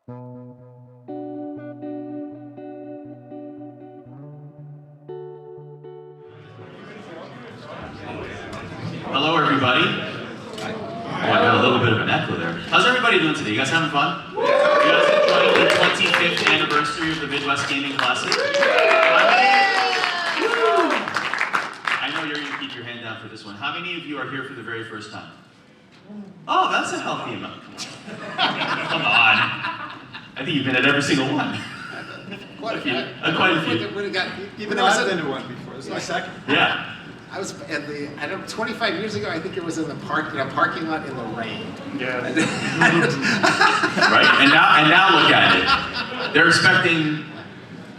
Hello, everybody. Oh, I got a little bit of an echo there. How's everybody doing today? You guys having fun? You guys enjoying the 25th anniversary of the Midwest Gaming Classic? I know you're going to keep your hand down for this one. How many of you are here for the very first time? Oh, that's a healthy amount. Come on. I think you've been at every single one. Quite a few. Quite a few. Even though I've been to one before. This is my second. Yeah. I was at the, 25 years ago, I think it was in the parking lot in the rain. Yeah. Right? And now look at it. They're expecting,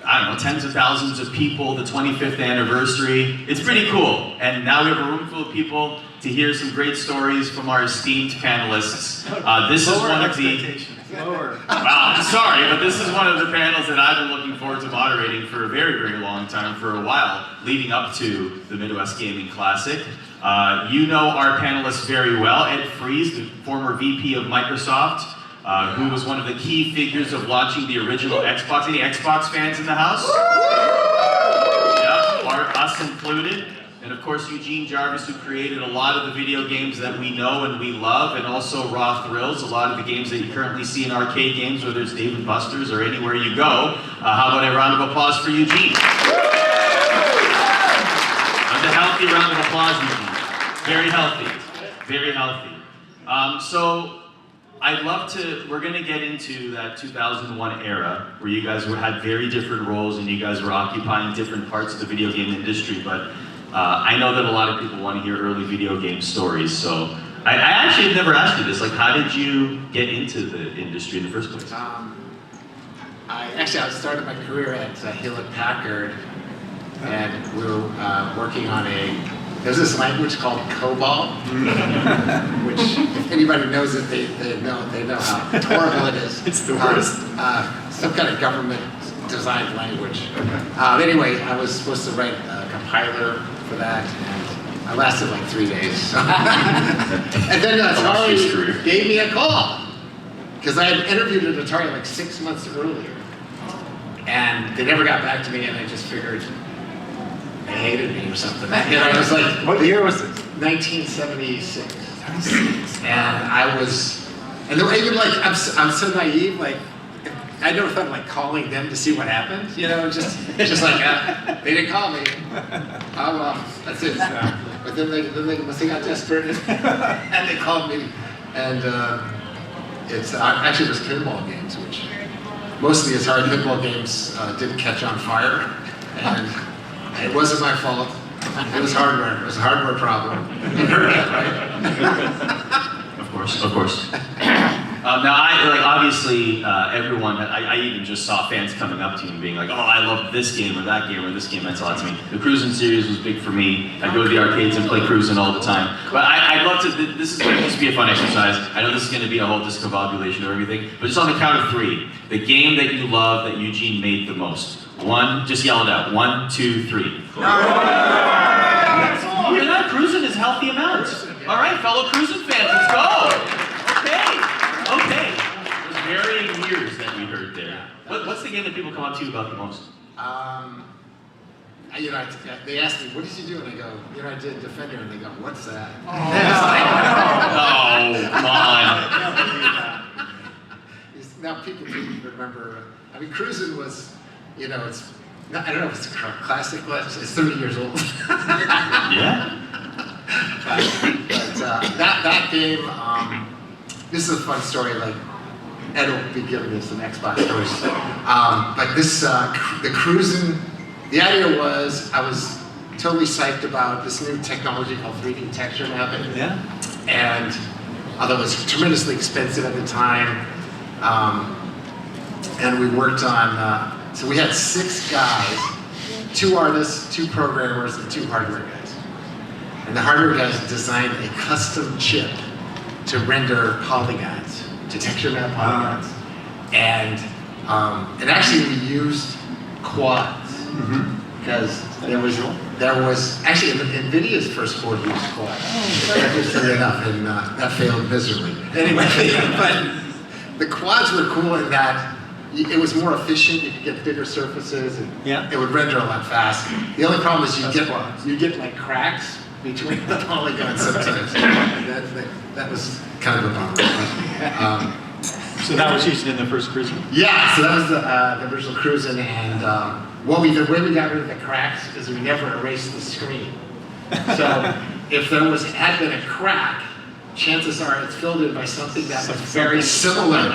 I don't know, tens of thousands of people, the 25th anniversary. It's pretty cool. And now we have a room full of people to hear some great stories from our esteemed panelists. This is one of the... Lower. Wow, sorry, but this is one of the panels that I've been looking forward to moderating for a very, very long time, for a while, leading up to the Midwest Gaming Classic. You know our panelists very well. Ed Fries, the former VP of Microsoft, who was one of the key figures of launching the original Xbox. Any Xbox fans in the house? Yeah, us included. And of course, Eugene Jarvis, who created a lot of the video games that we know and we love, and also Raw Thrills, a lot of the games that you currently see in arcade games, whether it's Dave & Buster's or anywhere you go. How about a round of applause for Eugene? That's a healthy round of applause, Eugene. Very healthy, very healthy. So I'd love to, we're gonna get into that 2001 era where you guys had very different roles and you guys were occupying different parts of the video game industry, but I know that a lot of people want to hear early video game stories, so I actually have never asked you this. Like, how did you get into the industry in the first place? I started my career at Hewlett-Packard, and we were working on there's this language called COBOL, which if anybody knows it, they know how horrible it is. It's the worst. Some kind of government designed language. Anyway, I was supposed to write a compiler for that, and I lasted like 3 days. And then Atari gave me a call, because I had interviewed at Atari like 6 months earlier, and they never got back to me, and I just figured they hated me or something. You know, I was like, what year was this? 1976. And I was, and they were even like, I'm so naive, like, I never thought of like calling them to see what happened, you know, just like, they didn't call me. Oh well, that's it. But then they must have got desperate and they called me. And actually it was pinball games, which most of the Atari pinball games didn't catch on fire. And it wasn't my fault. It was hardware. It was a hardware problem. You heard that, right? Of course. Now, obviously, everyone, I even just saw fans coming up to me and being like, oh, I love this game or that game or this game, meant a lot to me. The Cruisin' series was big for me. I go to the arcades and play Cruisin' all the time. But I'd love to, this is going to be a fun exercise. I know this is going to be a whole discombobulation of everything, but just on the count of 3, the game that you love that Eugene made the most. One, just yell it out. 1, 2, 3. Look at that, Cruisin' is healthy amounts. All right, fellow Cruisin' fans, let's go. Okay. Those varying years that we heard there. What's the game that people come up to you about the most? They asked me, what did you do? And I go, I did Defender. And they go, what's that? Oh, come on. Now people remember, Cruisin' was, it's, I don't know if it's a classic, it's 30 years old. Yeah. But that game, this is a fun story, like, Ed will be giving us some Xbox stories. But this, the Cruisin', the idea was, I was totally psyched about this new technology called 3D texture mapping. Yeah. And although it was tremendously expensive at the time, and we worked on, so we had 6 guys, 2 artists, 2 programmers, and 2 hardware guys. And the hardware guys designed a custom chip to render polygons, to texture map polygons. And actually we used quads, because there was actually NVIDIA's first board used quads. Interestingly enough, and that failed miserably. Anyway, the quads were cool in that it was more efficient. You could get bigger surfaces, and it would render a lot faster. The only problem is you get like cracks between the polygons sometimes. That was kind of a bummer. So that was used in the first Cruiser? Yeah, so that was the original Cruiser, and the way we got rid of the cracks is we never erased the screen. So if there had been a crack, chances are it's filled in by something that was very similar,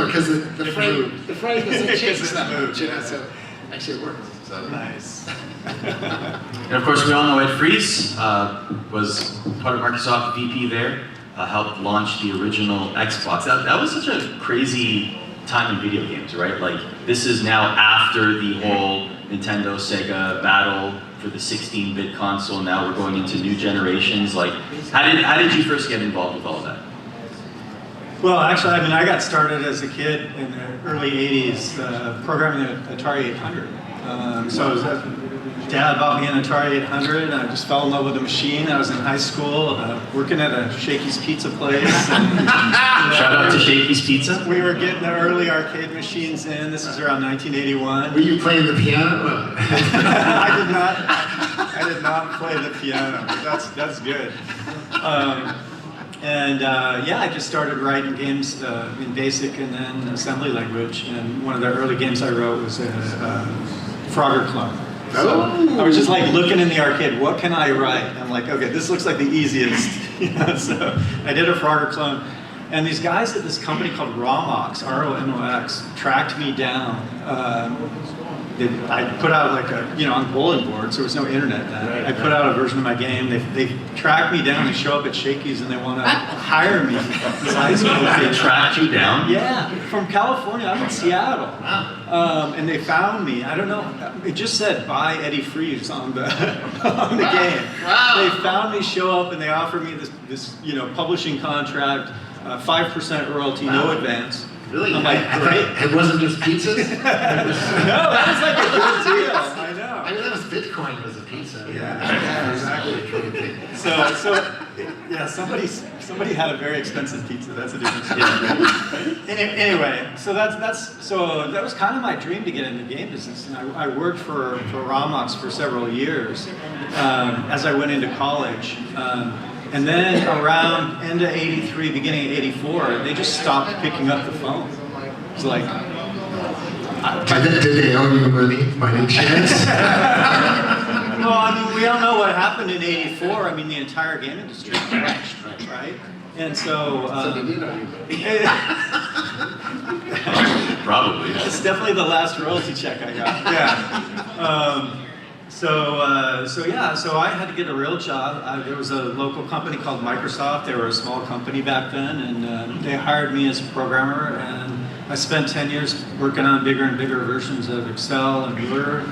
because the frame doesn't change that much, so actually it worked. So. Nice. And of course, we all know Ed Fries was part of Microsoft VP there, helped launch the original Xbox. That was such a crazy time in video games, right? Like, this is now after the whole Nintendo, Sega battle for the 16-bit console. Now we're going into new generations. Like, how did you first get involved with all of that? Well, actually, I got started as a kid in the early 80s programming the Atari 800. Dad bought me an Atari 800, and I just fell in love with the machine. I was in high school, working at a Shakey's Pizza place. And, shout out to Shakey's Pizza. We were getting the early arcade machines in. This was around 1981. Were you playing the piano? I did not play the piano, but that's good. I just started writing games in BASIC and then assembly language. And one of the early games I wrote was a Frogger clone. So I was just like looking in the arcade, what can I write? And I'm like, okay, this looks like the easiest. So I did a Frogger clone. And these guys at this company called Romox, R-O-M-O-X, tracked me down. I put out like on bulletin boards, there was no internet then. Right, I put out a version of my game. They track me down, they show up at Shakey's and they want to hire me. They tracked you down? Yeah, from California, I'm in Seattle. Wow. And they found me, I don't know, it just said buy Eddie Fries on the on the game. Wow. They found me, show up, and they offered me this publishing contract, 5% royalty, no advance. Really? I'm like, great. It wasn't just pizzas? No, that was like a good deal. I know. I mean, that was Bitcoin was a pizza. Yeah, exactly. Somebody had a very expensive pizza. That's a different story. Anyway, so that was kind of my dream to get into the game business, and I worked for Romox for several years as I went into college. And then around end of 83, beginning of 84, they just stopped picking up the phone. It's like... Did they owe you money by any chance? Well, I mean, we all know what happened in 84. I mean, the entire game industry crashed, right? And so... So they did owe you money. Probably. It's definitely the last royalty check I got. Yeah. So I had to get a real job. There was a local company called Microsoft. They were a small company back then, and they hired me as a programmer, and I spent 10 years working on bigger and bigger versions of Excel and Word.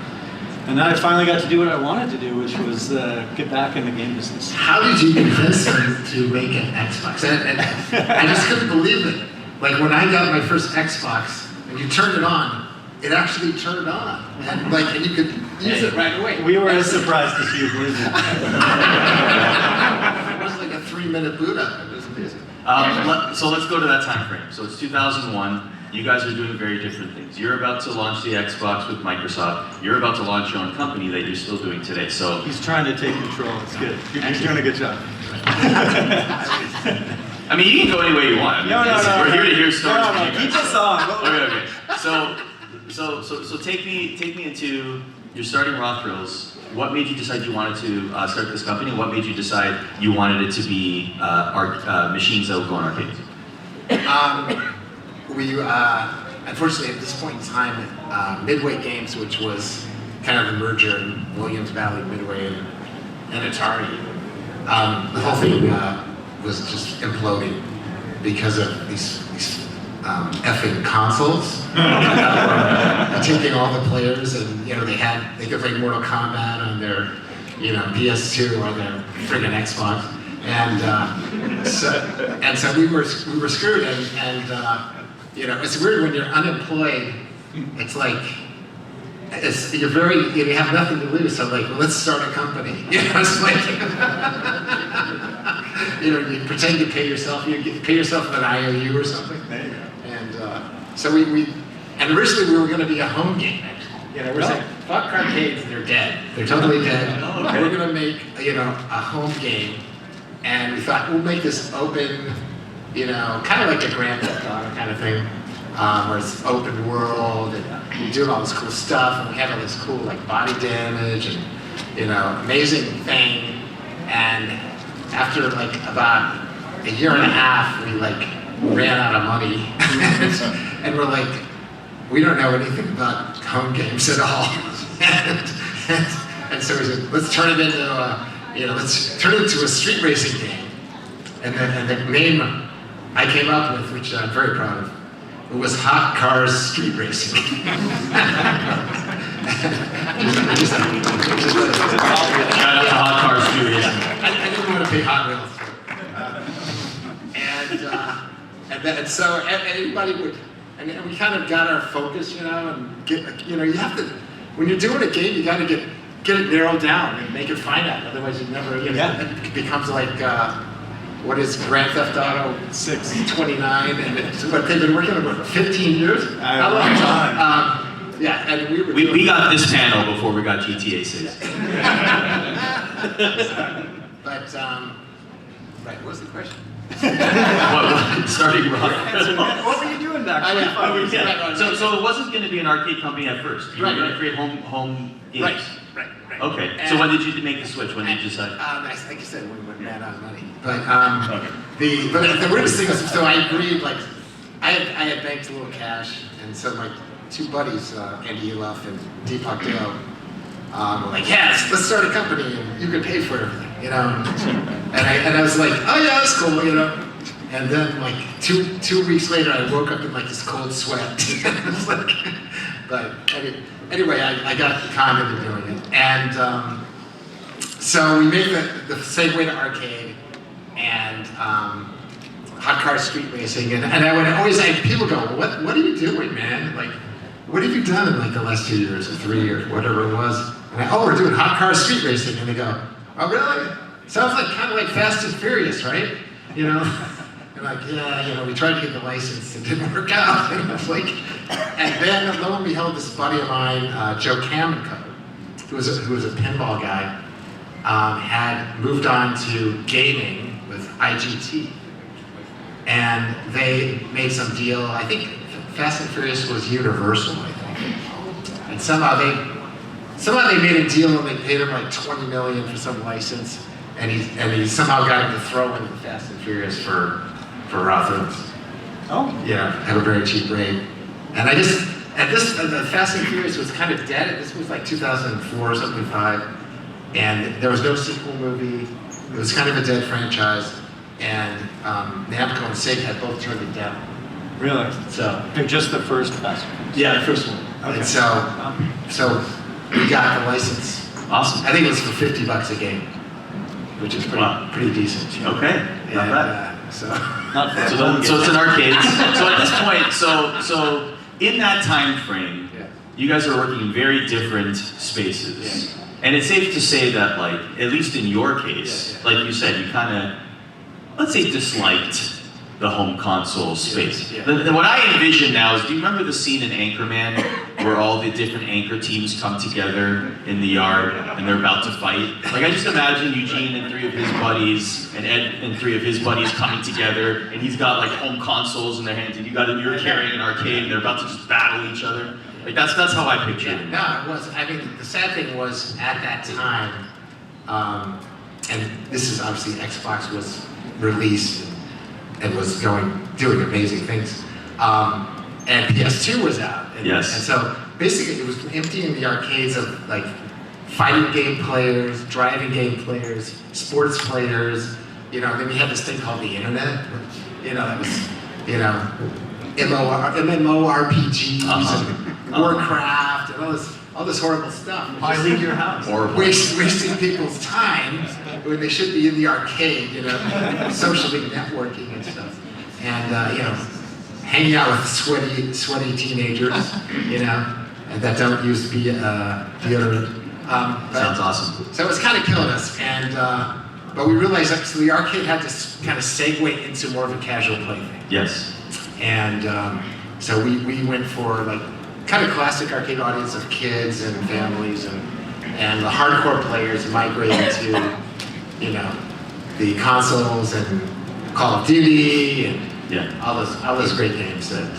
And then I finally got to do what I wanted to do, which was get back in the game business. How did you convince them to make an Xbox? And I just couldn't believe it. Like when I got my first Xbox, and you turned it on, it actually turned on, and you could use it right away. We were as surprised as you, believe me. It was like a 3-minute boot up. It was amazing. So let's go to that time frame. So it's 2001. You guys are doing very different things. You're about to launch the Xbox with Microsoft. You're about to launch your own company that you're still doing today. So he's trying to take control. It's good. You're doing a good job. I mean, you can go any way you want. I mean, No. We're here to hear stories. No, keep us on. Okay. So take me into, you're starting Raw Thrills. What made you decide you wanted to start this company? What made you decide you wanted it to be machines that would go on arcades? Unfortunately, at this point in time, Midway Games, which was kind of the merger in Williams Valley, Midway, and Atari, the whole thing was just imploding because of these effing consoles. Taking all the players, and they could play Mortal Kombat on their PS2 or their friggin' Xbox, and so we were screwed, and it's weird when you're unemployed. It's like you have nothing to lose, so like, well, let's start a company. It's like you pretend to pay yourself, you pay yourself an IOU or something. There you go. So and originally we were going to be a home game. You know, we're saying, fuck arcades, they're dead. They're totally dead. Oh, okay. We're going to make, you know, a home game. And we thought, we'll make this open, you know, kind of like a Grand Theft Auto kind of thing, where it's open world, and we're doing all this cool stuff, and we had all this cool, like, body damage, and, you know, amazing thing. And after, like, about a year and a half, we, like, ran out of money. And we're like, we don't know anything about home games at all. and so we said, let's turn it into let's turn it into a street racing game. And the name I came up with, which I'm very proud of, it was Hot Cars Street Racing. Shout out to Hot Cars Street Racing. I didn't want to pay Hot Wheels. And so anybody would, and we kind of got our focus, you know, and get, you know, you have to, when you're doing a game, you got to get it narrowed down and make it finite. Otherwise, you never, you know, it becomes like, what is Grand Theft Auto 629, and it's what they've been working on for 15 years. A long time. Yeah, and We got this panel before we got GTA 6. But right, what was the question? Starting wrong. What were you doing back then? Yeah. So it wasn't going to be an arcade company at first. You were going to create home games. Right. Okay. And so when did you make the switch? When did you decide? Like I said, we ran out of money. But the weirdest thing was, so I agreed. Like, I had banked a little cash, and so my two buddies, Andy Eloff and Deepak Dale, were like, "Yes, let's start a company, and you can pay for everything." You know, and I was like, "Oh yeah, that's cool," you know. And then like two weeks later, I woke up in like this cold sweat. It was like, but anyway, I got conned into doing it, and so we made the segue to arcade and Hot Car Street Racing, and I would always people go, well, what are you doing, man? Like, what have you done in like the last 2 years or 3 years, whatever it was? And we're doing Hot Car Street Racing, and they go, oh really? Sounds like kind of like Fast and Furious, right? You know. Like, yeah, you know, we tried to get the license, it didn't work out. And I was like, and then lo and behold, this buddy of mine, Joe Kamenko, who was a pinball guy, had moved on to gaming with IGT. And they made some deal, I think Fast and Furious was Universal, I think. And somehow they made a deal and they paid him like $20 million for some license. And he somehow got him to throw in the Fast and Furious for Rothers. Oh. Yeah, at a very cheap rate. And I just, the Fast and Furious was kind of dead. This was like 2004 or something, 5. And there was no sequel movie. It was kind of a dead franchise. And Namco and Sega had both turned it down. Really? So. They're just the first Fast and Furious? Yeah, the first one. Okay. And so we got the license. Awesome. I think it was for $50 a game, which is pretty decent. You know? Okay. Not bad. So it's an arcade. So at this point, so in that time frame, you guys are working in very different spaces. Yeah. And it's safe to say that, like, at least in your case, like you said, you kind of, let's say, disliked the home console space. Yeah. What I envision now is, do you remember the scene in Anchorman where all the different anchor teams come together in the yard and they're about to fight? Like, I just imagine Eugene and 3 of his buddies and Ed and 3 of his buddies coming together, and he's got like home consoles in their hands, and you're carrying an arcade, and they're about to just battle each other. Like, that's how I picture it. No, it was. I mean, the sad thing was at that time, and this is obviously Xbox was released and was doing amazing things, and PS2 was out. Yes. And so basically, it was emptying the arcades of like fighting game players, driving game players, sports players. You know, then we had this thing called the internet. You know, that was, you know, MMORPGs and Warcraft and all this horrible stuff. Why leave your house? Wasting people's time when they should be in the arcade, you know, socially networking and stuff. And, you know, hanging out with sweaty teenagers, you know, and that don't use deodorant. Sounds awesome. So it was kind of killing us. And, but we realized that so the arcade had to kind of segue into more of a casual play thing. Yes. And So we went for like kind of classic arcade audience of kids and families, and the hardcore players migrated to, you know, the consoles and Call of Duty and all those great games that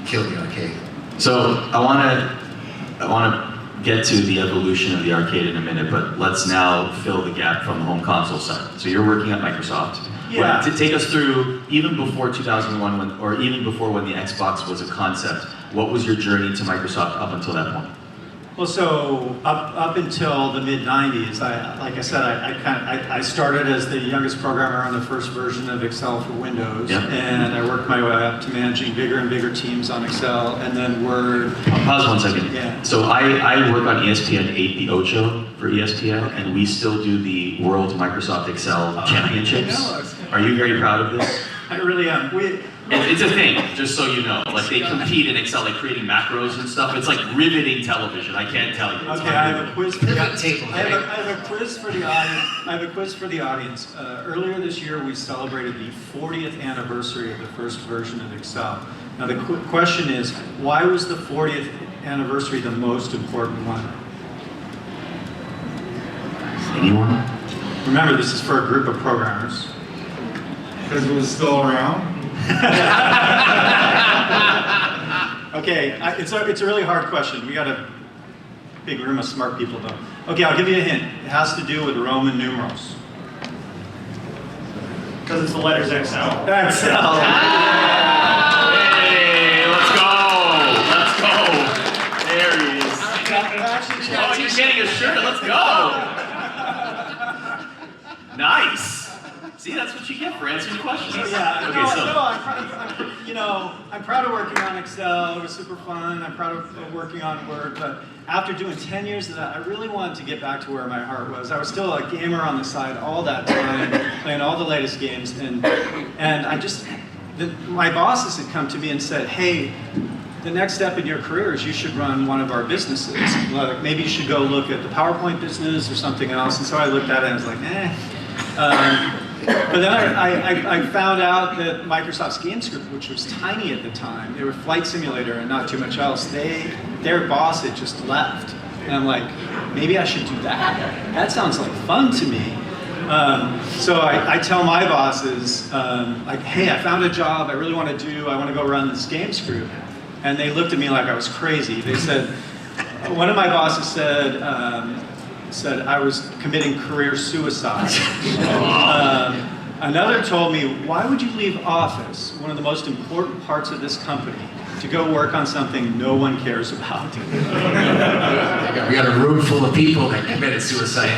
killed the arcade. So I want to get to the evolution of the arcade in a minute, but let's now fill the gap from the home console side. So you're working at Microsoft. Yeah. To take us through, even before 2001, or even before when the Xbox was a concept, what was your journey to Microsoft up until that point? Well, so up until the mid '90s, like I said, I started as the youngest programmer on the first version of Excel for Windows, and I worked my way up to managing bigger and bigger teams on Excel, and then Word. Pause 1 second. Yeah. So I work on ESPN 8, the Ocho for ESPN, and we still do the World Microsoft Excel Championships. Are you very proud of this? I really am. It's a thing, just so you know. Like, they compete in Excel, like creating macros and stuff. It's like riveting television. I can't tell you. Okay, I have a quiz for the audience. Table, I have a quiz for the audience. I have a quiz for the audience. Earlier this year, we celebrated the 40th anniversary of the first version of Excel. Now, the question is, why was the 40th anniversary the most important one? Anyone? Remember, this is for a group of programmers. Because it was still around. Okay, it's a really hard question. We got a big room of smart people, though. Okay, I'll give you a hint. It has to do with Roman numerals. Because it's the letters XL. Excel. Hey, let's go! Let's go! There he is. Oh, you're getting a shirt. Let's go! Nice. See, that's what you get for answering questions. Yeah, Okay, I'm proud of working on Excel. It was super fun. I'm proud of working on Word. But after doing 10 years of that, I really wanted to get back to where my heart was. I was still a gamer on the side all that time, playing all the latest games, and I just, my bosses had come to me and said, "Hey, the next step in your career is you should run one of our businesses. Like, maybe you should go look at the PowerPoint business or something else." And so I looked at it and I was like, But then I found out that Microsoft's Games Group, which was tiny at the time, they were Flight Simulator and not too much else, their boss had just left. And I'm like, maybe I should do that. That sounds like fun to me. So I tell my bosses, like, hey, I found a job I really want to go run this Games Group. And they looked at me like I was crazy. They said, one of my bosses said I was committing career suicide. Another told me, why would you leave office, one of the most important parts of this company, to go work on something no one cares about? We got a room full of people that committed suicide.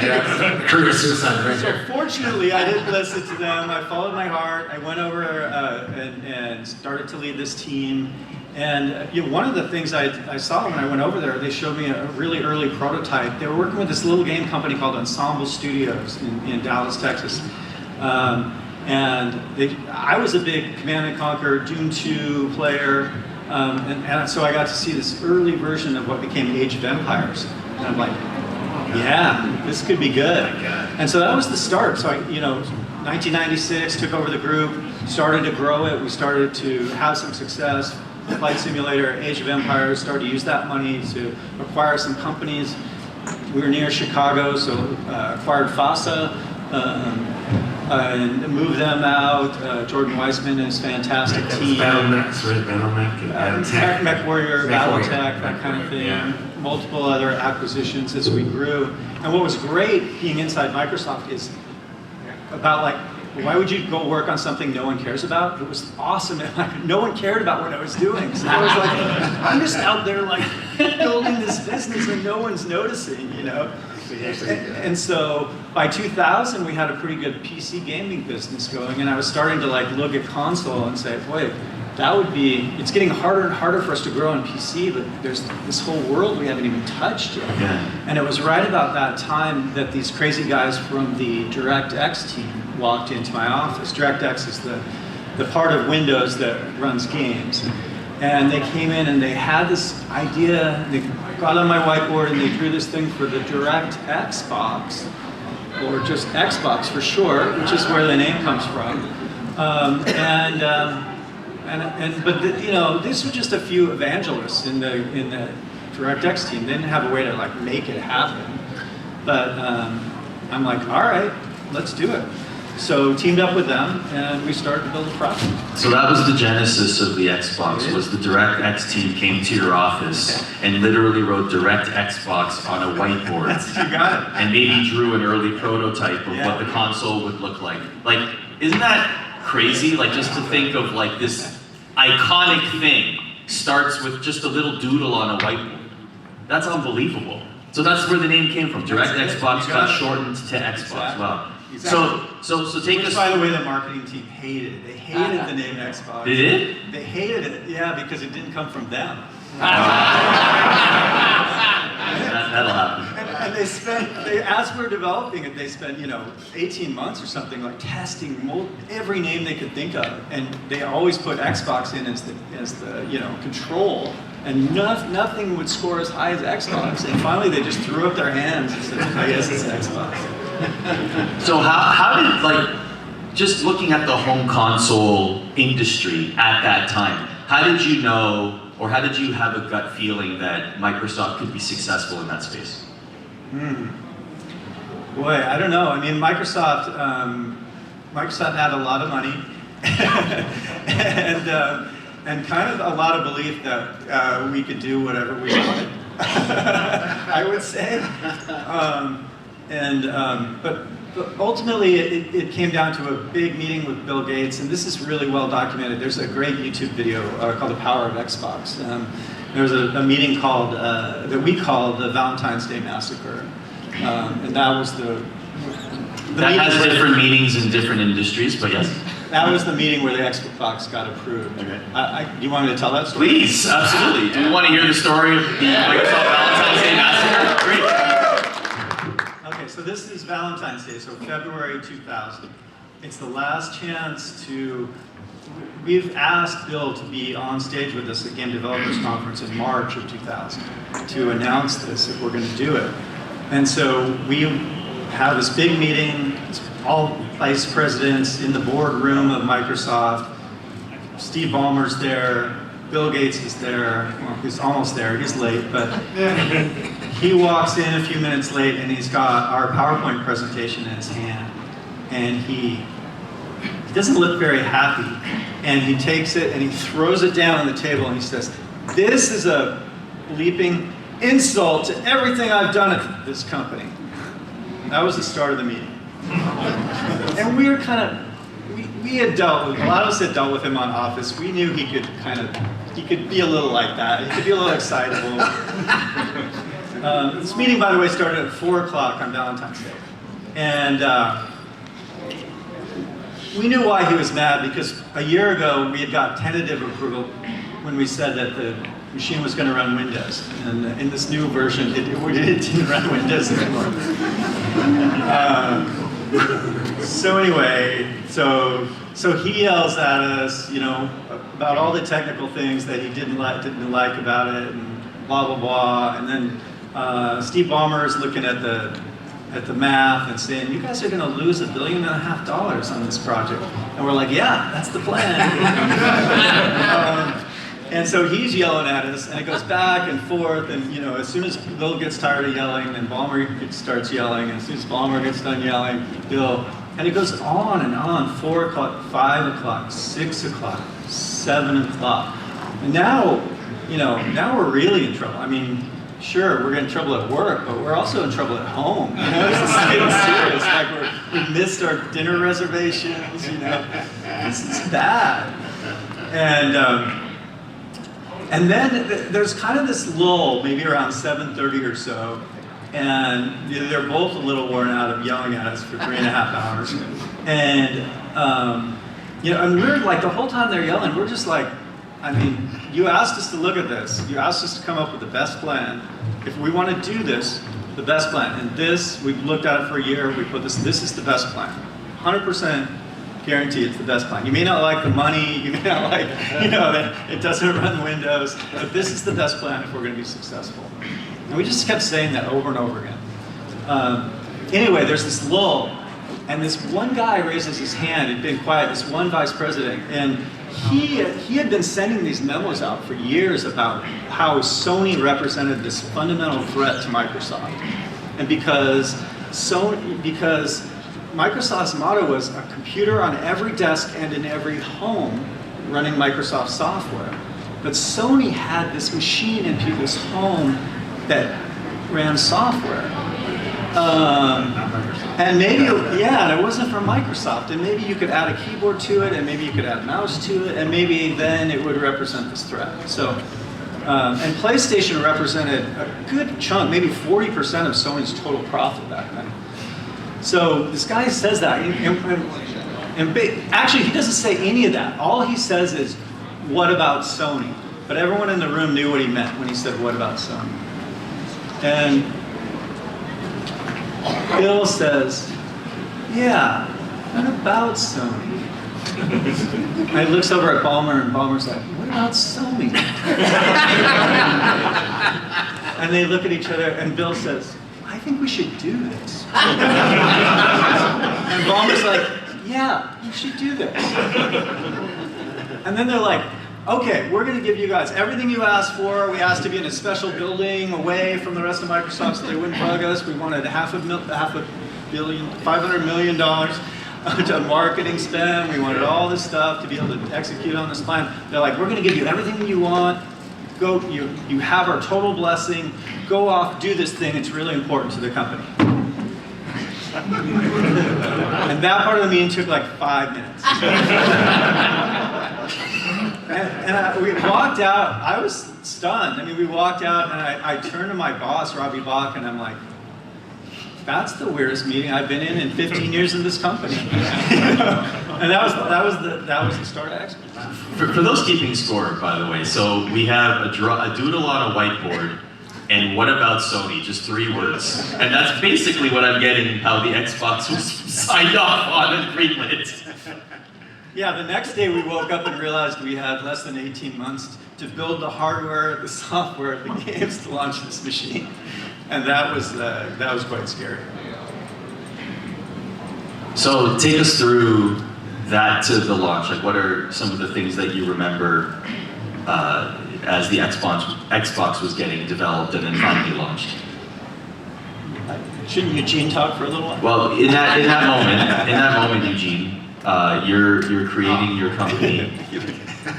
Career suicide right there. So fortunately, I didn't listen to them. I followed my heart. I went over and started to lead this team. And one of the things I saw when I went over there, they showed me a really early prototype. They were working with this little game company called Ensemble Studios in Dallas, Texas. I was a big Command & Conquer Doom 2 player, and so I got to see this early version of what became Age of Empires. And I'm like, yeah, this could be good. And so that was the start. So 1996, took over the group, started to grow it. We started to have some success. Flight Simulator, Age of Empires, started to use that money to acquire some companies. We were near Chicago, so acquired FASA and moved them out. Jordan Weissman and his fantastic team. Battletech. Mech Warrior, Battletech, that kind of thing. Multiple other acquisitions as we grew. And what was great being inside Microsoft is about like, why would you go work on something no one cares about? It was awesome. No one cared about what I was doing. So I was like, I'm just out there like building this business and no one's noticing, And so by 2000, we had a pretty good PC gaming business going, and I was starting to like look at console and say, boy, it's getting harder and harder for us to grow on PC, but there's this whole world we haven't even touched yet. Yeah. And it was right about that time that these crazy guys from the DirectX team walked into my office. DirectX is the part of Windows that runs games. And they came in and they had this idea, they got on my whiteboard and they drew this thing for the DirectX box, or just But these were just a few evangelists in the DirectX team. They didn't have a way to like make it happen. But I'm like, all right, let's do it. So teamed up with them, and we started to build a project. So that was the genesis of the Xbox, was the DirectX team came to your office and literally wrote DirectXbox on a whiteboard. You got it. And maybe drew an early prototype of what the console would look like. Like, isn't that crazy? Like, just to think of like this iconic thing starts with just a little doodle on a whiteboard. That's unbelievable. So that's where the name came from. DirectXbox got shortened to Xbox. Exactly. Wow. Exactly. So take Which, us. by the way, the marketing team hated it. They hated the name Xbox. They did? They hated it, yeah, because it didn't come from them. That'll happen. And as we were developing it, they spent 18 months or something like testing every name they could think of, and they always put Xbox in as the control, and nothing would score as high as Xbox. And finally, they just threw up their hands and said, "I guess it's Xbox." So how did, like, just looking at the home console industry at that time, how did you know, or how did you have a gut feeling that Microsoft could be successful in that space? Boy, I don't know. I mean, Microsoft had a lot of money and kind of a lot of belief that we could do whatever we wanted, I would say. But ultimately, it came down to a big meeting with Bill Gates, and this is really well documented. There's a great YouTube video called "The Power of Xbox." There was a meeting called that we called the Valentine's Day Massacre, and that was the that has different meanings in different industries, but yes. That was the meeting where the Xbox got approved. Okay. Do you want me to tell that story? Please, absolutely. Do you want to hear the story of the Microsoft Valentine's Day Massacre? Great. Okay, so this is Valentine's Day, so February 2000. It's the last chance we've asked Bill to be on stage with us at Game Developers Conference in March of 2000 to announce this, if we're going to do it. And so we have this big meeting, it's all vice presidents in the boardroom of Microsoft. Steve Ballmer's there, Bill Gates is there, well, he's almost there, he's late, but he walks in a few minutes late and he's got our PowerPoint presentation in his hand. And he doesn't look very happy. And he takes it and he throws it down on the table and he says, "This is a leaping insult to everything I've done at this company." That was the start of the meeting. And we were kind of, we had dealt with, a lot of us had dealt with him on Office. We knew he could be a little like that. He could be a little excitable. This meeting, by the way, started at 4 o'clock on Valentine's Day. And we knew why he was mad, because a year ago we had got tentative approval when we said that the machine was going to run Windows. And in this new version, it didn't run Windows anymore. So anyway, so he yells at us, about all the technical things that he didn't like about it, and blah blah blah. And then Steve Ballmer is looking at the math and saying, "You guys are going to lose $1.5 billion on this project." And we're like, "Yeah, that's the plan." And so he's yelling at us, and it goes back and forth, and as soon as Bill gets tired of yelling, then Ballmer starts yelling, and as soon as Ballmer gets done yelling, Bill, and it goes on and on, 4 o'clock, 5 o'clock, 6 o'clock, 7 o'clock. And now we're really in trouble. I mean, sure, we're in trouble at work, but we're also in trouble at home. This is getting serious. Like we missed our dinner reservations. This is bad. And then there's kind of this lull, maybe around 7:30 or so, and they're both a little worn out of yelling at us for 3.5 hours. And and we're like, the whole time they're yelling, we're just like, I mean, you asked us to look at this. You asked us to come up with the best plan. If we want to do this, the best plan. And this, we've looked at it for a year. We put this is the best plan. 100% guarantee it's the best plan. You may not like the money. You may not like, that it doesn't run Windows. But this is the best plan if we're going to be successful. And we just kept saying that over and over again. Anyway, there's this lull. And this one guy raises his hand. He'd been quiet, this one vice president. And he had been sending these memos out for years about how Sony represented this fundamental threat to Microsoft. And because Microsoft's motto was a computer on every desk and in every home running Microsoft software. But Sony had this machine in people's home that ran software. And maybe, and it wasn't from Microsoft, and maybe you could add a keyboard to it, and maybe you could add a mouse to it, and maybe then it would represent this threat. So, and PlayStation represented a good chunk, maybe 40% of Sony's total profit back then. So this guy says that, and actually he doesn't say any of that. All he says is, what about Sony? But everyone in the room knew what he meant when he said, what about Sony? And Bill says, yeah, what about Sony? And he looks over at Ballmer, and Ballmer's like, what about Sony? And they look at each other, and Bill says, I think we should do this. And Ballmer's like, yeah, we should do this. And then they're like, okay, we're going to give you guys everything you asked for. We asked to be in a special building away from the rest of Microsoft so they wouldn't bug us. We wanted $500 million to marketing spend. We wanted all this stuff to be able to execute on this plan. They're like, we're going to give you everything you want. Go, you have our total blessing. Go off, do this thing. It's really important to the company. And that part of the meeting took like 5 minutes. And we walked out, I was stunned. I mean, we walked out and I turned to my boss, Robbie Bach, and I'm like, that's the weirdest meeting I've been in 15 years in this company. And that was the start of Xbox. For those keeping score, by the way, so we have a doodle on a whiteboard, and what about Sony? Just 3 words. And that's basically what I'm getting how the Xbox was signed off on and greenlit. Yeah, the next day we woke up and realized we had less than 18 months to build the hardware, the software, the games to launch this machine. And that was quite scary. So take us through that to the launch. Like, what are some of the things that you remember as the Xbox was getting developed and then finally launched? Shouldn't Eugene talk for a little while? Well, in that moment, Eugene, you're creating your company,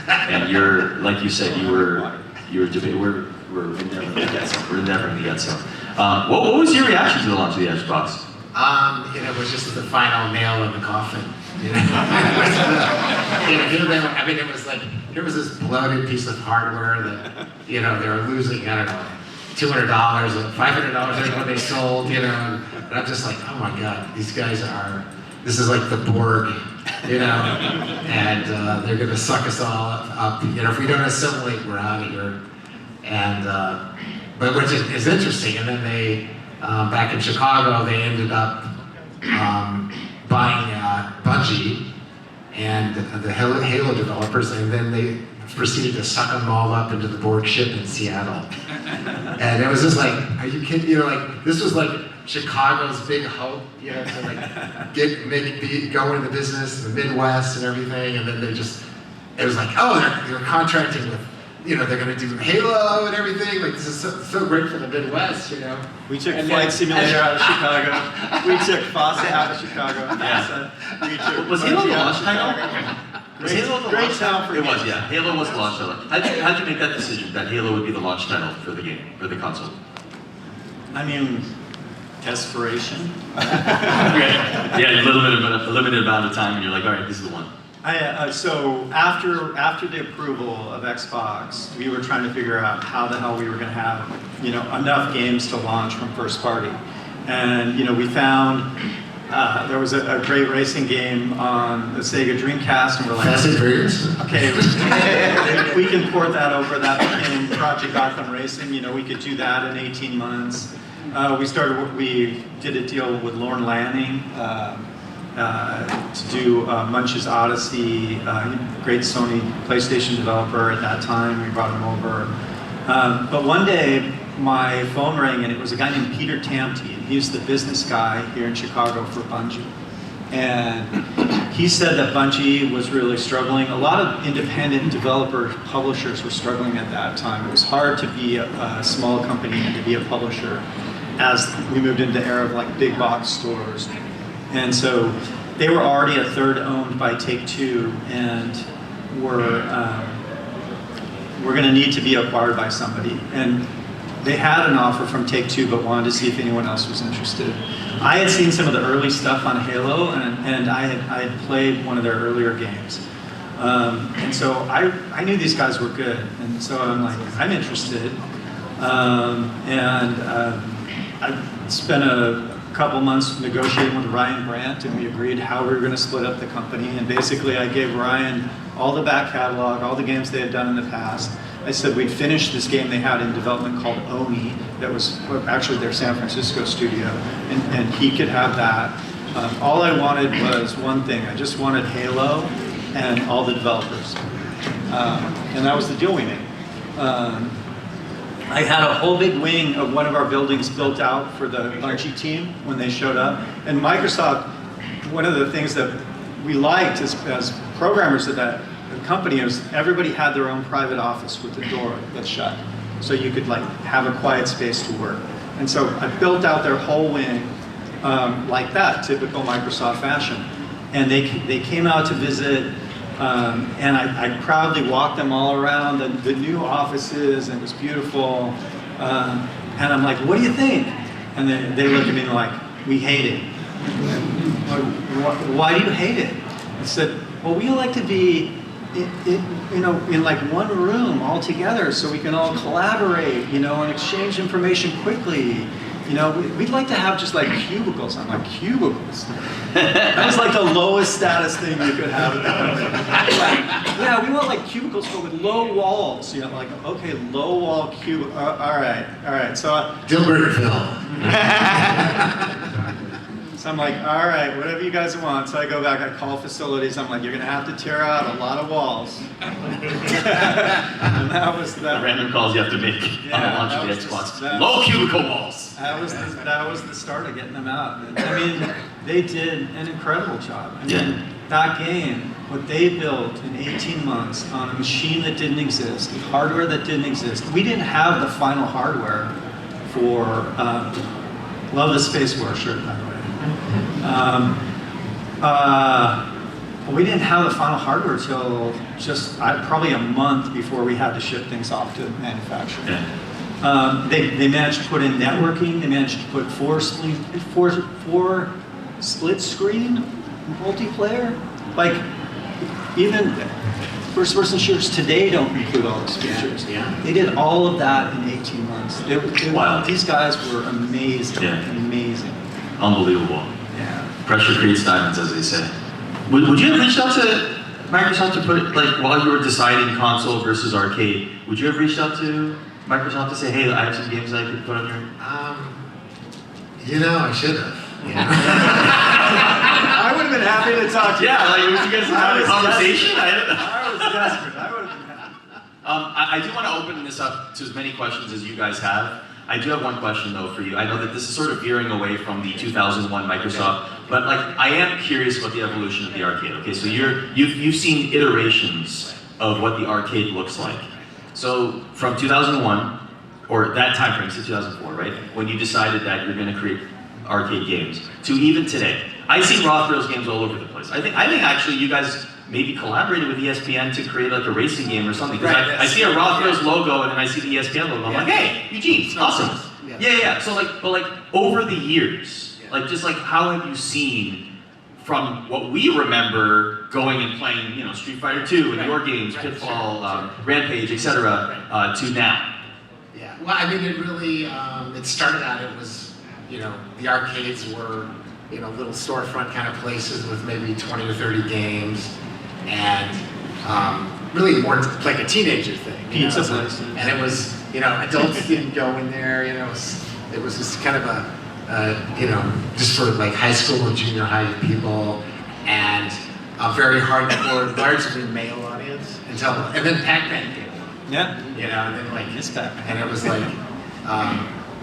and you're, like you said, we're endeavoring to get some. We're endeavoring to get some. What was your reaction to the launch of the Xbox? It was just the final nail in the coffin. I mean, it was like, here was this bloated piece of hardware that, they were losing, I don't know, $200 or $500 every one they sold, and I'm just like, oh my God, these guys this is like the Borg, and they're gonna suck us all up. If we don't assimilate, we're out of here. And, but which is interesting, and then they, back in Chicago, they ended up buying Bungie and the Halo developers, and then they proceeded to suck them all up into the Borg ship in Seattle. And it was just like, are you kidding? This was like Chicago's big hope, to like go into business, the Midwest and everything, and then it was like, oh, they're contracting with, they're going to do Halo and everything. Like, this is so great for the Midwest, We took Flight Simulator out of Chicago. We took FOSSA out of Chicago. Yeah. We took Was Halo the launch title? Great town for It was, yeah. Halo was the launch title. How'd you make that decision that Halo would be the launch title for the game, for the console? I mean, desperation. Yeah, a limited amount of time, and you're like, all right, this is the one. So after the approval of Xbox, we were trying to figure out how the hell we were going to have enough games to launch from first party, and we found there was a great racing game on the Sega Dreamcast, and we're like, Fast and Furious. Okay, we can port that over. That became Project Gotham Racing. We could do that in 18 months. We did a deal with Lorne Lanning. To do Munch's Odyssey, great Sony PlayStation developer at that time. We brought him over. But one day, my phone rang, and it was a guy named Peter Tamte, and he's the business guy here in Chicago for Bungie. And he said that Bungie was really struggling. A lot of independent developer publishers were struggling at that time. It was hard to be a small company and to be a publisher as we moved into the era of like big box stores. And so they were already a third owned by Take-Two and were going to need to be acquired by somebody. And they had an offer from Take-Two, but wanted to see if anyone else was interested. I had seen some of the early stuff on Halo, and I had played one of their earlier games. And so I knew these guys were good, and so I'm like, I'm interested. I spent a couple months negotiating with Ryan Brandt, and we agreed how we were going to split up the company. And basically, I gave Ryan all the back catalog, all the games they had done in the past. I said we'd finish this game they had in development called Oni, that was actually their San Francisco studio, and he could have that. All I wanted was one thing. I just wanted Halo and all the developers. And that was the deal we made. I had a whole big wing of one of our buildings built out for the Bungie team when they showed up. And Microsoft, one of the things that we liked as programmers at that company is everybody had their own private office with the door that's shut. So you could like have a quiet space to work. And so I built out their whole wing like that, typical Microsoft fashion. And they came out to visit, and I proudly walked them all around the new offices, and it was beautiful. And I'm like, what do you think? And they look at me like, we hate it. Why do you hate it? I said, well, we like to be in like one room all together so we can all collaborate, and exchange information quickly. We'd like to have just like cubicles. I'm like, cubicles? That was like the lowest status thing you could have at the company. Like, yeah, we want like cubicles but with low walls. Like, okay, low wall cubicle. All right. So Deal breaker, Phil. So I'm like, all right, whatever you guys want. So I go back, I call facilities. I'm like, you're going to have to tear out a lot of walls. And that was that. The random calls you have to make on the launch of the Xbox. Low cubicle walls. That was the start of getting them out. I mean, they did an incredible job. I mean, that game, what they built in 18 months on a machine that didn't exist, with hardware that didn't exist. We didn't have the final hardware for, love the Space War shirt, by the way. We didn't have the final hardware till just probably a month before we had to ship things off to manufacturing. Yeah. They managed to put in networking. They managed to put four split screen multiplayer. Like even first-person shooters today don't include all those features. Yeah. They did all of that in 18 months. Wow. These guys were amazing. Yeah. Amazing. Unbelievable. Yeah. Pressure creates diamonds, as they say. Would you have reached out to Microsoft to put, like, while you were deciding console versus arcade, would you have reached out to Microsoft to say, hey, I have some games I could put on your... I should have. I would have been happy to talk to you. Yeah, like, would you guys have a conversation? I was desperate. I would have been happy. I do want to open this up to as many questions as you guys have. I do have one question though for you. I know that this is sort of veering away from the 2001 Microsoft, but like I am curious about the evolution of the arcade. Okay, so you've seen iterations of what the arcade looks like. So from 2001, or that time frame, to 2004, right? When you decided that you're going to create arcade games, to even today. I see Raw Thrills games all over the place. I think actually you guys maybe collaborated with ESPN to create like a racing game or something. Because I see a Raw Thrills logo and then I see the ESPN logo. I'm like, hey, Eugene, awesome. Yeah. So like, but like over the years, like just like how have you seen from what we remember going and playing, Street Fighter 2 and your games, Pitfall, Rampage, etc., to now? Yeah. Well, I mean, it really it started out. It was the arcades were little storefront kind of places with maybe 20 or 30 games. And really more like a teenager thing. Pizza place. And it was, adults didn't go in there, it was just kind of just for like high school and junior high people, and a very hardcore, largely male audience, and then Pac-Man came along. Yeah. And then like, It's Pac-Man. and it was like,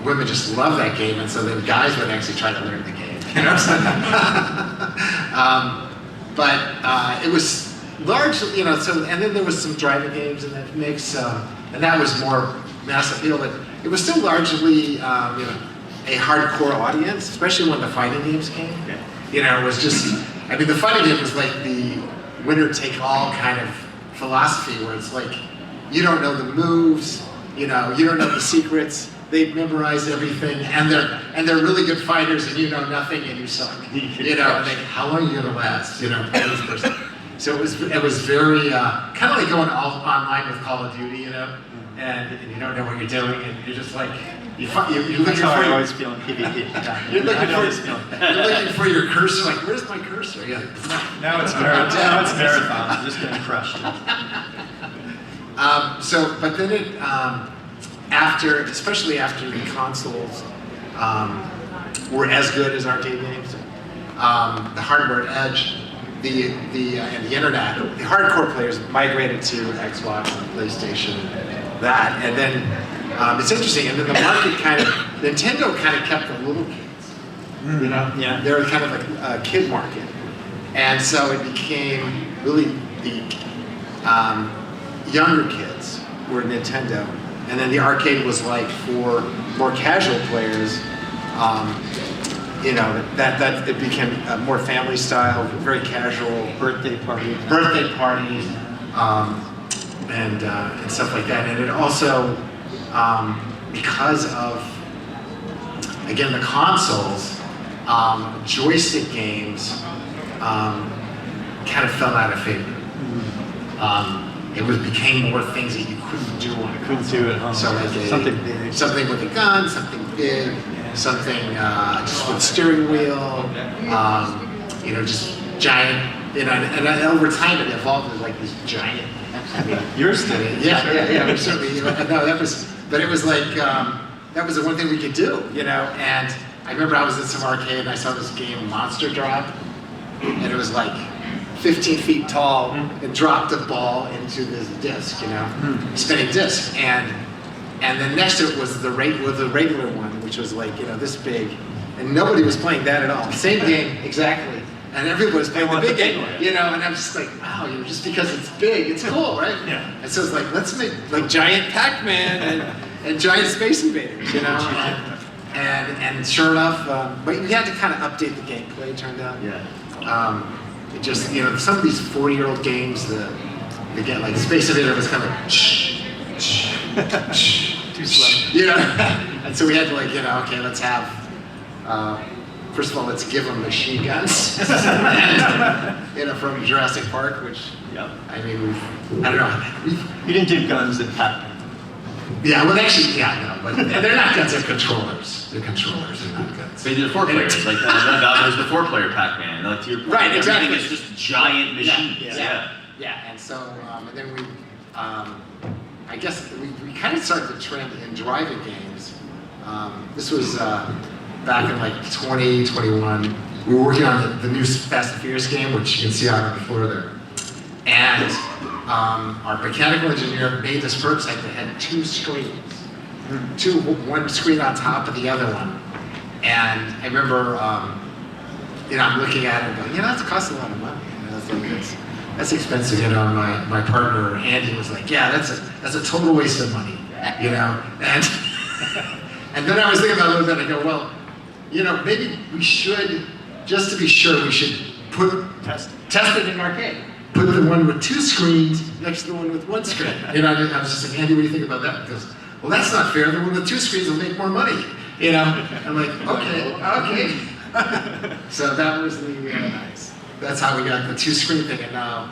women just love that game, and so then guys would actually try to learn the game. You know? But it was largely, you know, so, and then there was some driving games in that mix, and that was more mass appeal, but it was still largely, you know, a hardcore audience, especially when the fighting games came. Yeah. You know, it was just, I mean, the fighting game was like the winner-take-all kind of philosophy, where it's like, you don't know the moves, you know, you don't know the secrets, they've memorized everything, and they're really good fighters, and you know nothing, and you suck. You know, and like, how long are you gonna last? You know, this person. So it was very kind of like going all online with Call of Duty, you know, and you don't know what you're doing, and you're just like you're looking That's how I for always feel in PvP. you're looking for your cursor, like where's my cursor? You're like, Now it's marathon. I'm just getting crushed. So, but then it especially after the consoles were as good as arcade games, the hardware edge. And the internet, the hardcore players migrated to Xbox and PlayStation, and then it's interesting. And then the market Nintendo kind of kept the little kids, you know. Yeah. They were kind of like a kid market, and so it became really the younger kids were Nintendo, and then the arcade was like for more casual players. You know, that it became more family style, very casual Birthday party. And stuff like that. And it also, because of, again, the consoles, joystick games kind of fell out of favor. It became more things that you couldn't do on a console. Couldn't do it at home. So like something big. Something with a gun, something big. Something just with steering wheel, you know, just giant, you know, and over time it evolved into like this giant. I mean, Yours did. Yeah. Certainly, no, but it was like that was the one thing we could do, you know. And I remember I was in some arcade and I saw this game, Monster Drop, and it was like 15 feet tall and dropped a ball into this disc, you know, spinning disc, and then next to it was the regular one, which was like, you know, this big, and nobody was playing that at all. Same game exactly, and everybody was playing the big game, you know. And I'm just like, wow, you know, just because it's big, it's cool, right? Yeah. And so it's like, let's make like giant Pac-Man and giant Space Invaders, you know. And sure enough, but you had to kind of update the gameplay. It turned out. Yeah. It just, you know, some of these 40-year-old games, they get like Space Invader was kind of like, Too slow. you know, and so we had to like, you know, okay, let's have, first of all, let's give them machine guns, and, you know, from Jurassic Park, which, Yep. I mean, I don't know, You didn't do guns in Pac-Man. yeah, well, actually, yeah, no, but they're not guns, they're controllers. They're controllers, they're not guns. So they did 4 players, like there's the 4-player Pac-Man, like to your point, Right, exactly. everything is just giant machines. Yeah, and so, and then we, I guess we kind of started the trend in driving games. This was back in like 2021. We were working on the new Fast and Furious game, which you can see out on the floor there. And our mechanical engineer made this prototype that had 2 screens. One screen on top of the other one. And I remember, you know, I'm looking at it and going, you know, that's cost a lot of money. You know, it's like, that's expensive, you know. And my partner Andy was like, yeah, that's a total waste of money, you know. And and then I was thinking about it a little bit. I go, well, you know, maybe we should, just to be sure, we should test it in arcade. Put the one with 2 screens next to the one with 1 screen. You know, I was just like, Andy, what do you think about that? Because, well, that's not fair. The one with 2 screens will make more money. You know, I'm like, okay. So that was that's how we got the 2-screen thing, and now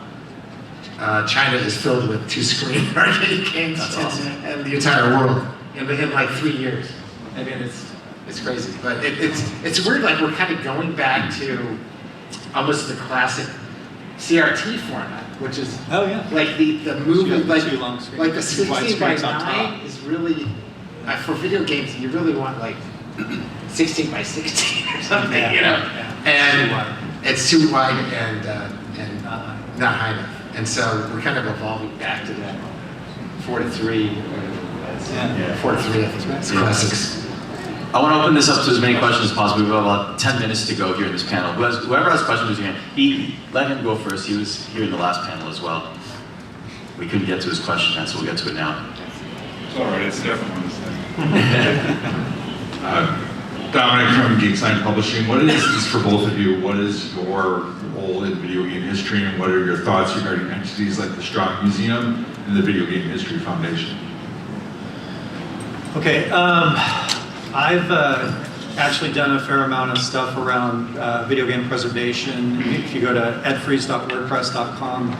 China is filled with 2-screen arcade games. That's awesome. And the entire world in like 3 years. I mean, it's crazy, but it's weird. Like we're kind of going back to almost the classic CRT format, which is like the movie, like the 16 by 9 is really for video games. You really want like 16 by 16 or something, you know. And it's too wide and not high enough. And so we're kind of evolving back to that 4:3, 4:3, I think it's classics. I want to open this up to as many questions as possible. We have about 10 minutes to go here in this panel. Whoever has questions, raise your hand. Let him go first. He was here in the last panel as well. We couldn't get to his question yet, so we'll get to it now. It's all right, it's definitely Dominic from Geek Sign Publishing. What is this for both of you? What is your role in video game history, and what are your thoughts regarding entities like the Strong Museum and the Video Game History Foundation? Okay, I've actually done a fair amount of stuff around video game preservation. If you go to edfreeze.wordpress.com,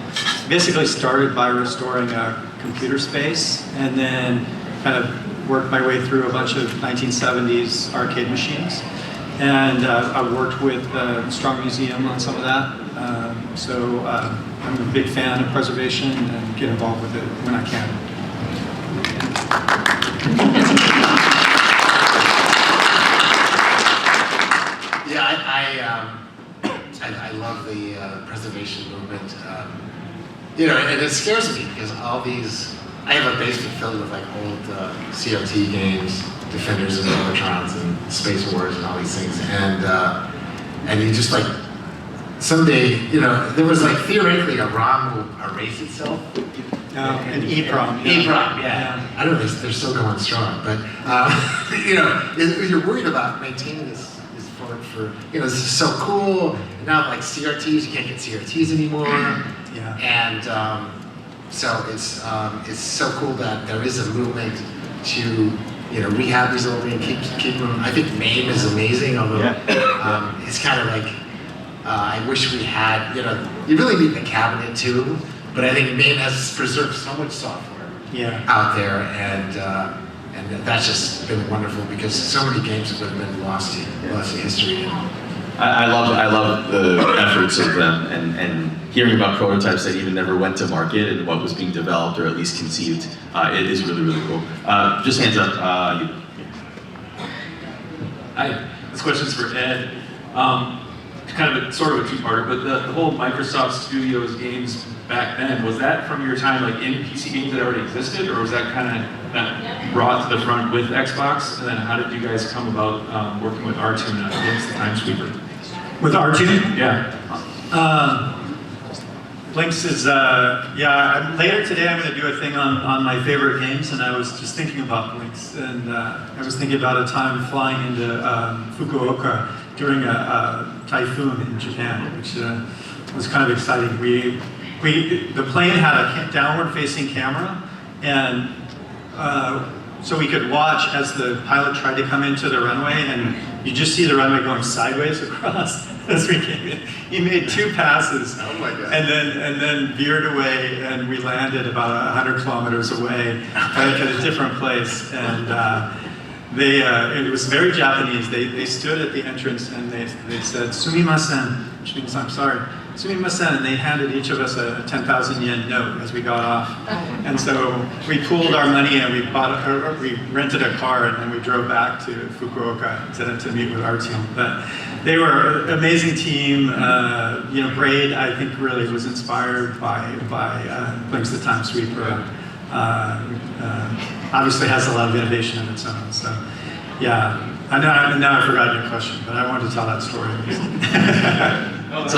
basically started by restoring a computer space and then kind of worked my way through a bunch of 1970s arcade machines. And I worked with Strong Museum on some of that. So I'm a big fan of preservation and get involved with it when I can. Yeah, I love the preservation movement. You know, and it scares me because all these, I have a basement filled with like old CRT games, Defenders and Robotrons and Space Wars and all these things. And you just like, someday, you know, there was like theoretically a ROM will erase itself. An EEPROM. EEPROM, yeah. I don't know if they're still going strong, but you know, you're worried about maintaining this for you know, this is so cool. And now like CRTs, you can't get CRTs anymore. Yeah. And so it's so cool that there is a movement to, you know, rehab these old and keep them. I think MAME is amazing, although it's kind of like I wish we had, you know, you really need the cabinet too. But I think MAME has preserved so much software out there, and that's just been wonderful because so many games have been lost to history. I love the efforts of them and hearing about prototypes that even never went to market and what was being developed or at least conceived. It is really, really cool. Just hands up. Hi, this question's for Ed. Kind of sort of a two-parter, but the whole Microsoft Studios games back then, was that from your time like in PC games that already existed, or was that kind of that brought to the front with Xbox? And then how did you guys come about working with R2 against the Time Sweeper? With R2? Yeah. Lynx is, later today I'm going to do a thing on my favorite games, and I was just thinking about Lynx, and I was thinking about a time flying into Fukuoka during a typhoon in Japan, which was kind of exciting. The plane had a downward-facing camera, and so we could watch as the pilot tried to come into the runway, and you just see the runway going sideways across as we came in. He made 2 passes, and then veered away, and we landed about 100 kilometers away at a different place. And it was very Japanese. They stood at the entrance and they said, "Sumimasen," which means "I'm sorry." "Sumimasen," and they handed each of us a 10,000 yen note as we got off. And so we pooled our money and we rented a car, and then we drove back to Fukuoka to meet with our team. But they were an amazing team. You know, Braid, I think, really was inspired by Blinks the Time Sweeper. Obviously has a lot of innovation of its own. So, yeah. Now I forgot your question, but I wanted to tell that story. So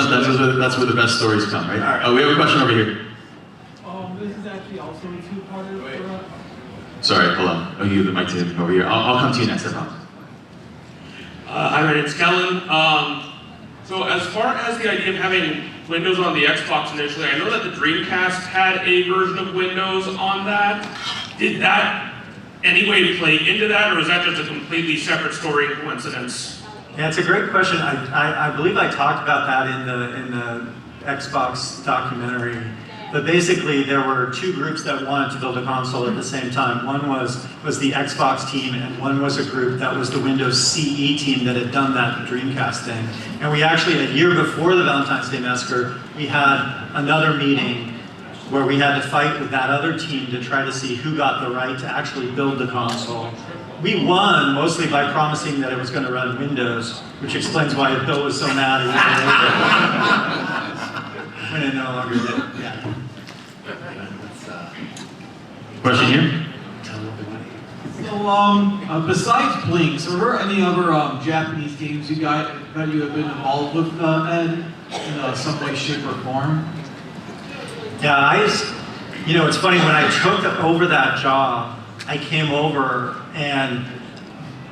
that's where the best stories come, right? Right. Oh, we have a question over here. This is actually also a two-parter for us. Sorry, hold on. I'll give you the mic to him over here. I'll come to you next, I promise. Hi, my name's Kellen. So as far as the idea of having Windows on the Xbox initially, I know that the Dreamcast had a version of Windows on that. Did that anyway play into that, or is that just a completely separate story and coincidence? Yeah, it's a great question. I believe I talked about that in the Xbox documentary. But basically, there were 2 groups that wanted to build a console at the same time. One was the Xbox team, and one was a group that was the Windows CE team that had done that Dreamcast thing. And we actually, a year before the Valentine's Day Massacre, we had another meeting where we had to fight with that other team to try to see who got the right to actually build the console. We won mostly by promising that it was going to run Windows, which explains why Bill was so mad when it no longer did. Yeah. Question here? So Besides Blinks, are there any other Japanese games you got that you have been involved with, Ed, in some way, shape, or form? Yeah, it's funny, when I took over that job, I came over and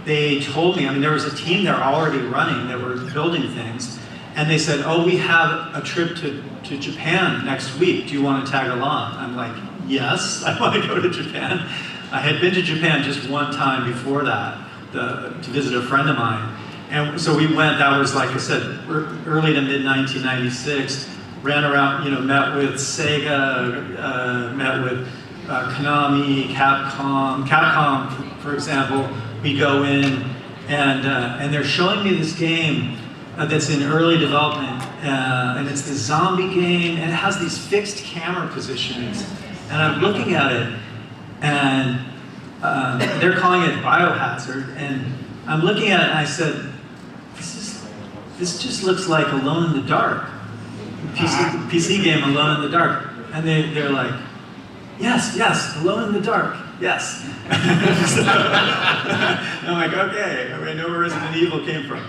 they told me, there was a team there already running that were building things, and they said, oh, we have a trip to Japan next week. Do you want to tag along? I'm like, yes, I want to go to Japan. I had been to Japan just one time before that to visit a friend of mine. And so we went, that was, like I said, early to mid 1996, ran around, met with Sega, met with Konami, Capcom, for example. We go in and they're showing me this game that's in early development, and it's the zombie game, and it has these fixed camera positions. And I'm looking at it, and they're calling it Biohazard, and I'm looking at it, and I said, this just looks like Alone in the Dark, PC game Alone in the Dark. And they're like, yes, Alone in the Dark, yes. So, I'm like, okay, I know where Resident Evil came from.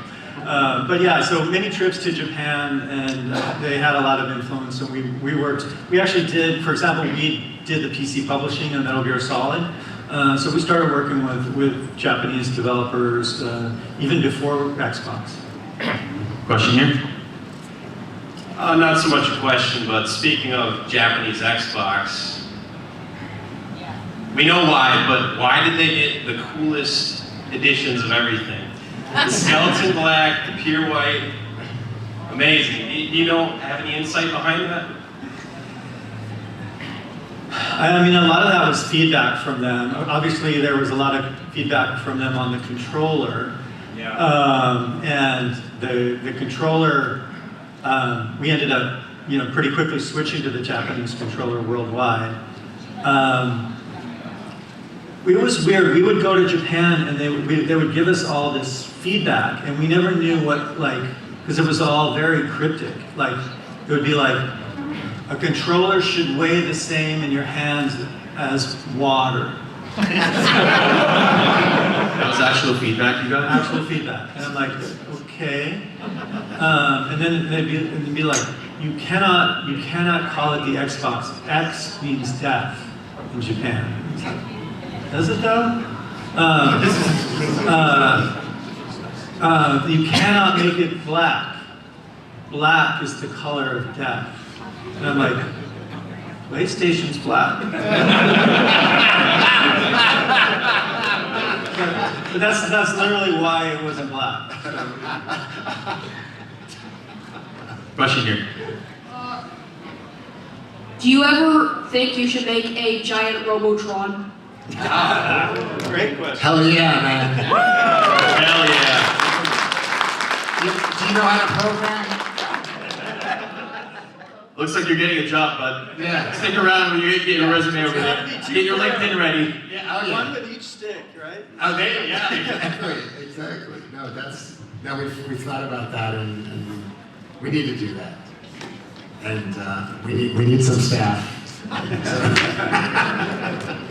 But yeah, so many trips to Japan, and they had a lot of influence. And we actually did, for example, we did the PC publishing of Metal Gear Solid. So we started working with Japanese developers even before Xbox. Question here? Not so much a question, but speaking of Japanese Xbox, we know why, but why did they get the coolest editions of everything? The skeleton black, the pure white, amazing. Do you have any insight behind that? A lot of that was feedback from them. Obviously, there was a lot of feedback from them on the controller. Yeah. And the controller, we ended up, pretty quickly switching to the Japanese controller worldwide. It was weird. We would go to Japan, and they would give us all this feedback, and we never knew what, because it was all very cryptic. It would be like, a controller should weigh the same in your hands as water. That was actual feedback you got? Actual feedback. And I'm like, okay. And then they'd be like, you cannot call it the Xbox. X means death in Japan. Does it though? You cannot make it black. Black is the color of death. And I'm like, PlayStation's black. But that's literally why it wasn't black. Question here. Do you ever think you should make a giant Robotron? Great question. Hell yeah, man. Hell yeah. Do you know how to program? Looks like you're getting a job, bud. Yeah. Stick around when you get your resume over there. Get your LinkedIn ready. Yeah, oh yeah. One with each stick, right? Oh, yeah, exactly. No, we've thought about that, and we need to do that. And we need some staff.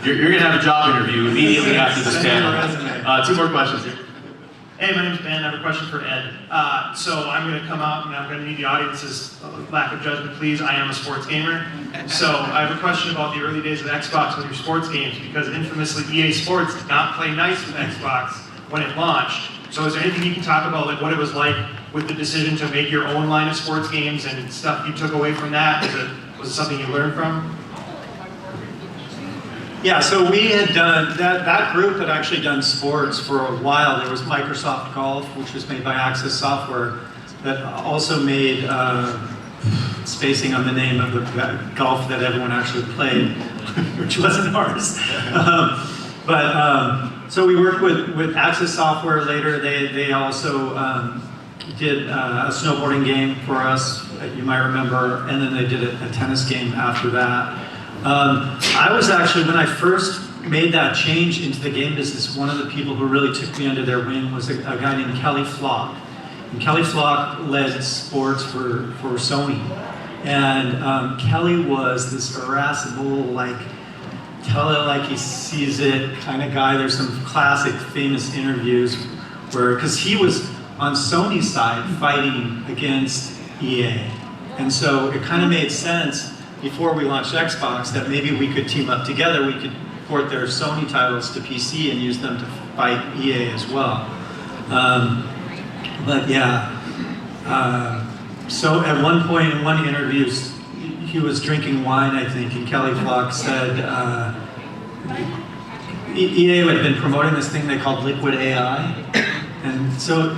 You're gonna have a job interview immediately after this panel. 2 more questions here. Hey, my name's Ben. I have a question for Ed. So I'm going to come out and I'm going to need the audience's lack of judgment, please. I am a sports gamer. So I have a question about the early days of Xbox with your sports games, because infamously EA Sports did not play nice with Xbox when it launched. So is there anything you can talk about, like what it was like with the decision to make your own line of sports games and stuff you took away from that? Was it something you learned from? Yeah, so we had done, that group had actually done sports for a while. There was Microsoft Golf, which was made by Access Software, that also made, spacing on the name of the golf that everyone actually played, which wasn't ours. So we worked with Access Software later. They also did a snowboarding game for us, you might remember, and then they did a tennis game after that. I was actually, when I first made that change into the game business, one of the people who really took me under their wing was a guy named Kelly Flock. And Kelly Flock led sports for Sony. And Kelly was this irascible, tell it like he sees it kind of guy. There's some classic famous interviews where, because he was on Sony's side fighting against EA. And so it kind of made sense before we launched Xbox that maybe we could team up together. We could port their Sony titles to PC and use them to fight EA as well. But yeah, so at one point in one interview, he was drinking wine, I think, and Kelly Flock said EA had been promoting this thing they called Liquid AI. And so,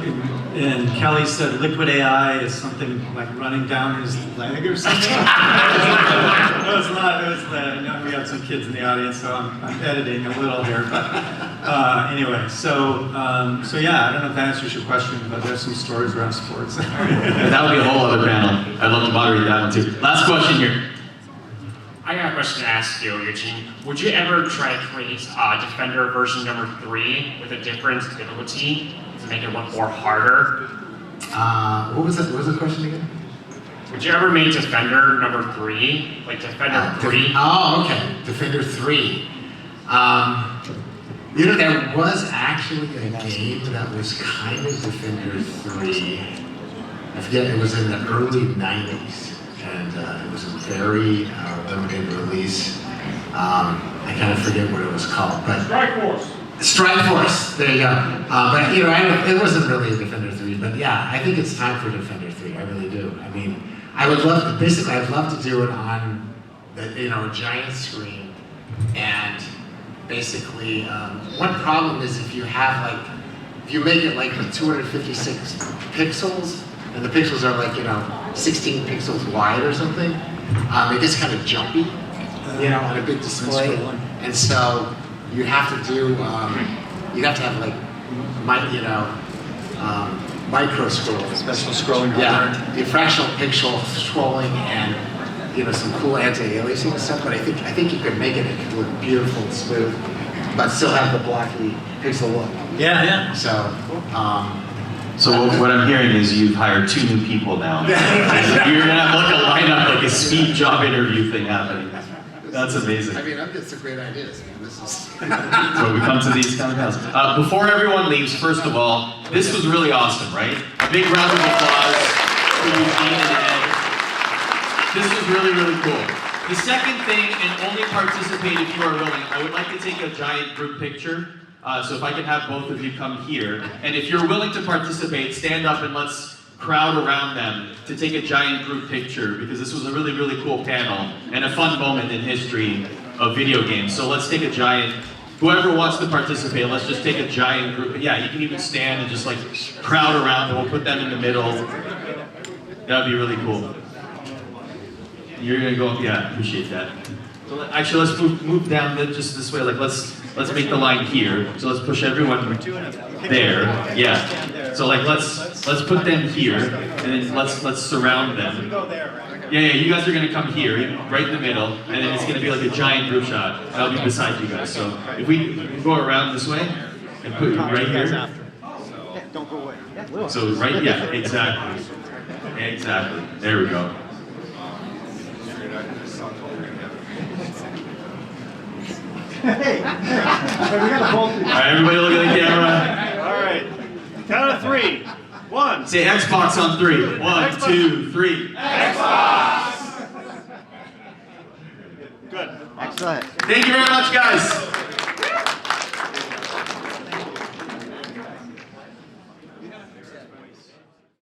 and Kelly said Liquid AI is something like running down his leg or something. It was not, it was I know we have some kids in the audience, so I'm editing a little here. But anyway, so yeah, I don't know if that answers your question, but there's some stories around sports. That would be a whole other panel. I'd love to moderate that one too. Last question here. I got a question to ask you, Eugene. Would you ever try to create Defender version number 3 with a different difficulty to make it look more harder? What was the question again? Would you ever make Defender number 3, like Defender 3? Oh, okay. Defender 3. You know, there was actually a game that was kind of Defender 3. I forget, it was in the early 90s. And it was a very limited release. I kind of forget what it was called, but Strike Force. Strike Force. There you go. But you know, it wasn't really a Defender 3. But yeah, I think it's time for Defender 3. I really do. I mean, I would love to. Basically, I'd love to do it on, a giant screen. And basically, one problem is if you have if you make it like with 256 pixels. And the pixels are 16 pixels wide or something. It gets kind of jumpy, on a big display. And so you have to do, you have to have micro scrolling. Special scrolling. Yeah, the fractional pixel scrolling and some cool anti-aliasing and stuff. But I think you could make it look beautiful and smooth, but still have the blocky pixel look. Yeah. So what I'm hearing is you've hired 2 new people now. You're gonna have a lineup, like a speed job interview thing happening. That's amazing. I mean, I've got some great ideas, man. This is. So we come to these kind of houses. Before everyone leaves, first of all, this was really awesome, right? A big round of applause for Eugene and Ed. This was really, really cool. The second thing, and only participate if you are willing, I would like to take a giant group picture. So if I can have both of you come here, and if you're willing to participate, stand up and let's crowd around them to take a giant group picture, because this was a really, really cool panel and a fun moment in history of video games. So let's take a giant, whoever wants to participate, let's just take a giant group. Yeah, you can even stand and just crowd around and we'll put them in the middle. That would be really cool. You're gonna go, yeah, appreciate that. So actually, let's move down just this way. Let's make the line here. So let's push everyone there. Yeah. So let's put them here, and then let's surround them. Yeah. You guys are gonna come here, right in the middle, and then it's gonna be like a giant group shot. And I'll be beside you guys. So if we go around this way and put you right here. Don't go away. So right, yeah, exactly. There we go. Hey, we gotta hold it. All right, everybody look at the camera. All right. Count of 3. 1. Say Xbox on 3. 1, 2, 3. Good. Excellent. Thank you very much, guys.